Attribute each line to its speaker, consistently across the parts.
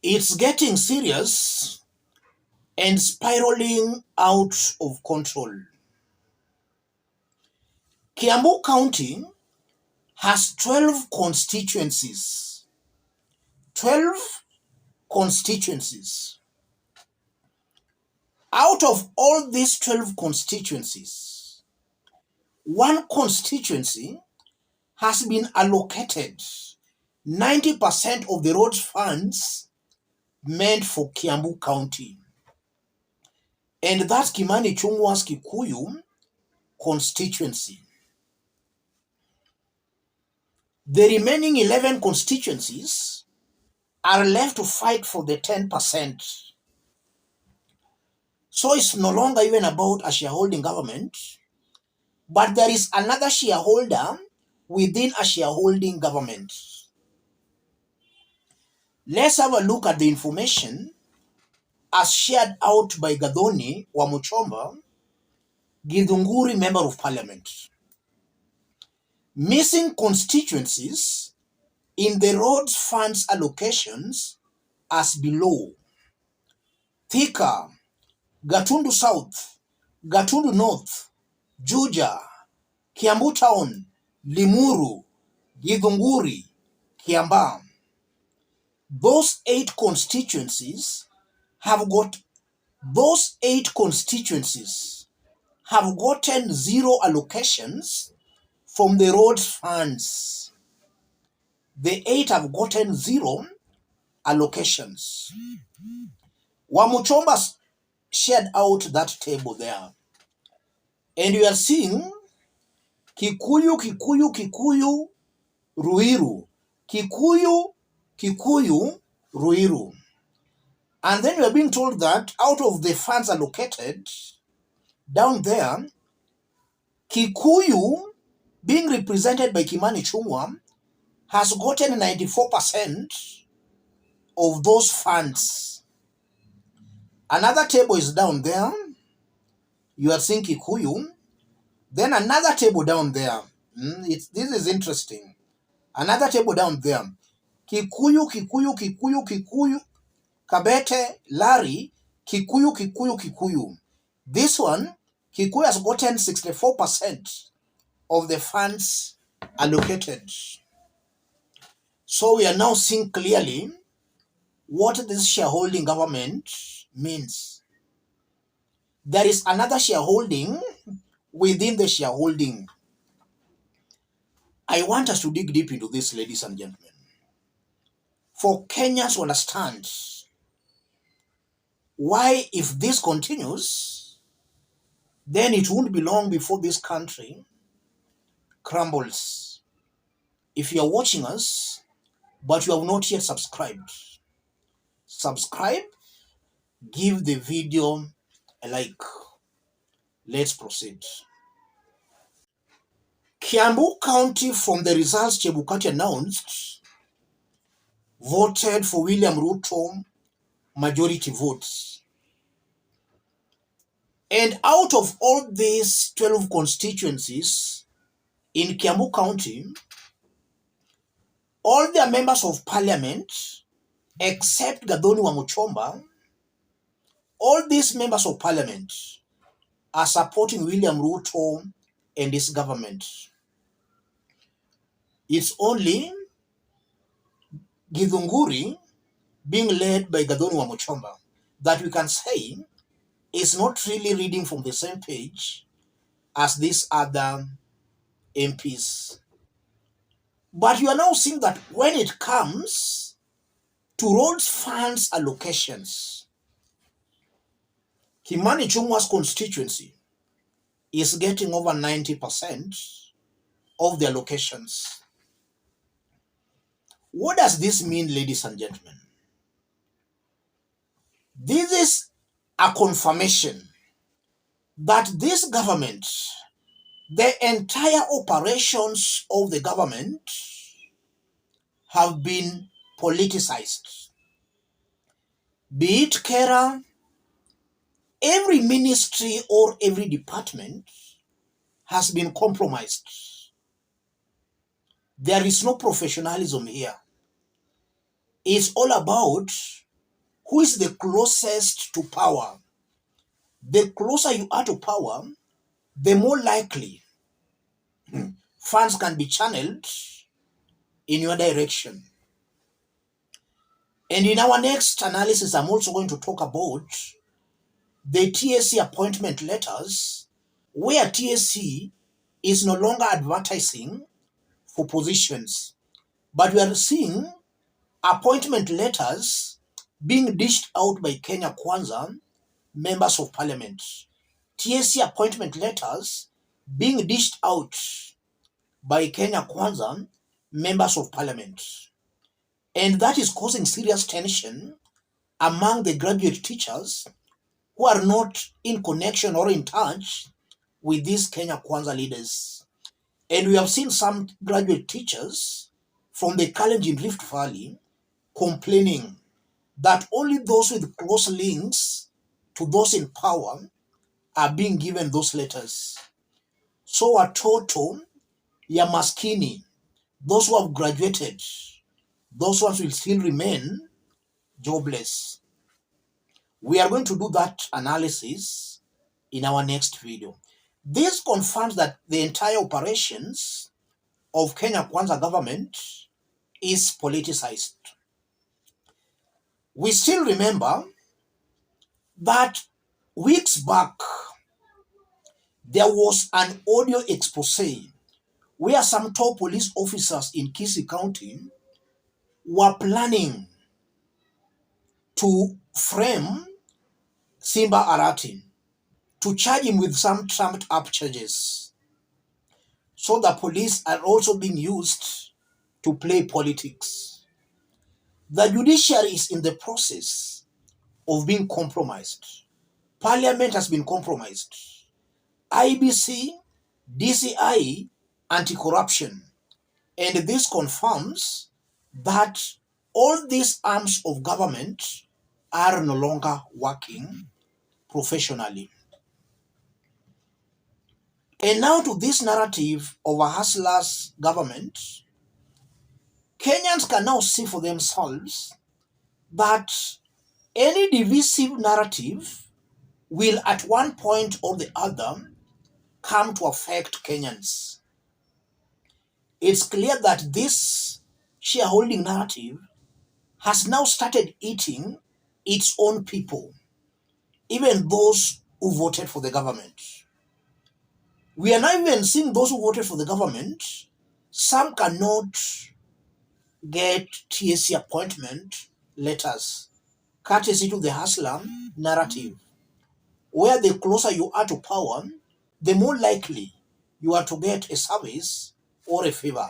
Speaker 1: It's getting serious and spiraling out of control. Kiambu County has 12 constituencies. 12 constituencies. Out of all these 12 constituencies, one constituency has been allocated 90% of the roads funds meant for Kiambu County. And that's Kimani Ichungwa's Kikuyu constituency. The remaining 11 constituencies are left to fight for the 10%. So it's no longer even about a shareholding government, but there is another shareholder within a shareholding government. Let's have a look at the information as shared out by Gathoni Wamuchomba, Githunguri Member of Parliament. Missing constituencies in the roads funds allocations as below. Thika, Gatundu South, Gatundu North, Juja, Kiambu Town, Limuru, Githunguri, Kiambaa. Those 8 constituencies have gotten 0 allocations from the road funds. The 8 have gotten 0 allocations. Wamuchomba shared out that table there. And you are seeing Kikuyu, Kikuyu, Kikuyu, Ruiru. Kikuyu, Kikuyu, Ruiru. And then you are being told that out of the funds allocated, down there, Kikuyu, being represented by Kimani Ichungwa, has gotten 94% of those funds. Another table is down there. You are seeing Kikuyu. Then another table down there. This is interesting. Another table down there. Kikuyu, Kikuyu, Kikuyu, Kikuyu, Kabete, Lari, Kikuyu, Kikuyu, Kikuyu. This one, Kikuyu has gotten 64% of the funds allocated. So we are now seeing clearly what this shareholding government means. There is another shareholding within the shareholding. I want us to dig deep into this, ladies and gentlemen. For Kenyans to understand why, if this continues, then it won't be long before this country crumbles. If you are watching us, but you have not yet subscribed, subscribe, give the video a like. Let's proceed. Kiambu County, from the results Chebukati announced, voted for William Ruto majority votes. And out of all these 12 constituencies in Kiambu County, all their members of parliament, except Gathoni Wamuchomba, all these members of parliament are supporting William Ruto and his government. It's only Githunguri, being led by Gathoni Wamuchomba, that we can say is not really reading from the same page as these other MPs. But you are now seeing that when it comes to roads funds allocations, Kimani Ichungwa's constituency is getting over 90% of the allocations. What does this mean, ladies and gentlemen? This is a confirmation that this government, the entire operations of the government, have been politicized. Be it Kera, every ministry or every department has been compromised. There is no professionalism here. It's all about who is the closest to power. The closer you are to power, the more likely funds can be channeled in your direction. And in our next analysis, I'm also going to talk about the TSC appointment letters, where TSC is no longer advertising for positions, but we are seeing appointment letters being dished out by Kenya Kwanza members of parliament. TSC appointment letters being dished out by Kenya Kwanza members of parliament. And that is causing serious tension among the graduate teachers who are not in connection or in touch with these Kenya Kwanza leaders. And we have seen some graduate teachers from the Kalenjin Rift Valley complaining that only those with close links to those in power are being given those letters. So watoto ya maskini, those who have graduated, those ones will still remain jobless. We are going to do that analysis in our next video. This confirms that the entire operations of Kenya Kwanza government is politicized. We still remember that weeks back, there was an audio expose where some top police officers in Kisii County were planning to frame Simba Arati, to charge him with some trumped up charges. So the police are also being used to play politics. The judiciary is in the process of being compromised. Parliament has been compromised. IBC, DCI, anti-corruption. And this confirms that all these arms of government are no longer working professionally. And now to this narrative of a hustler's government, Kenyans can now see for themselves that any divisive narrative will at one point or the other come to affect Kenyans. It's clear that this shareholding narrative has now started eating its own people, even those who voted for the government. We are not even seeing those who voted for the government. Some cannot get TSC appointment letters, courtesy to the hustler narrative, where the closer you are to power, the more likely you are to get a service or a favor.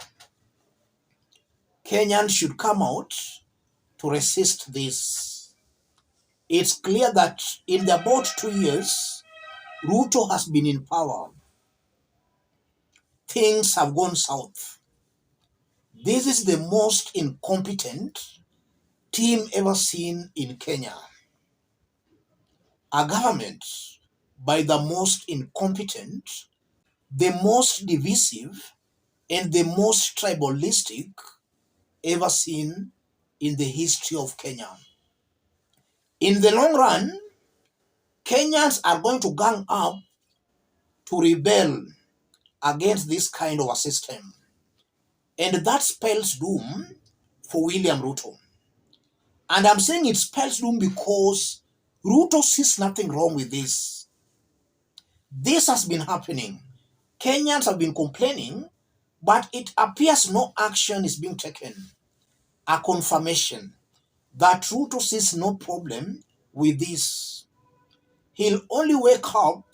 Speaker 1: Kenyans should come out to resist this. It's clear that in the about 2 years, Ruto has been in power. Things have gone south. This is the most incompetent team ever seen in Kenya. A government by the most incompetent, the most divisive, and the most tribalistic ever seen in the history of Kenya. In the long run, Kenyans are going to gang up to rebel against this kind of a system. And that spells doom for William Ruto. And I'm saying it spells doom because Ruto sees nothing wrong with this. This has been happening. Kenyans have been complaining, but it appears no action is being taken. A confirmation that Ruto sees no problem with this. He'll only wake up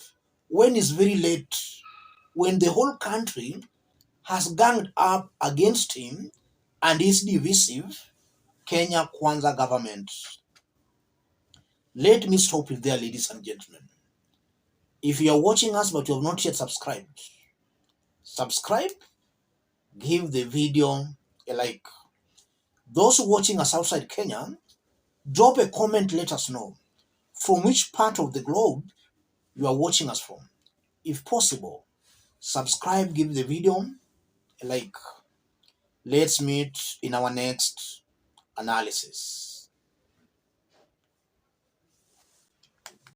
Speaker 1: when it's very late, when the whole country has ganged up against him and his divisive Kenya Kwanza government. Let me stop it there, ladies and gentlemen. If you are watching us but you have not yet subscribed, subscribe, give the video a like. Those watching us outside Kenya, drop a comment, let us know from which part of the globe you are watching us from. If possible, subscribe, give the video a like. Let's meet in our next analysis.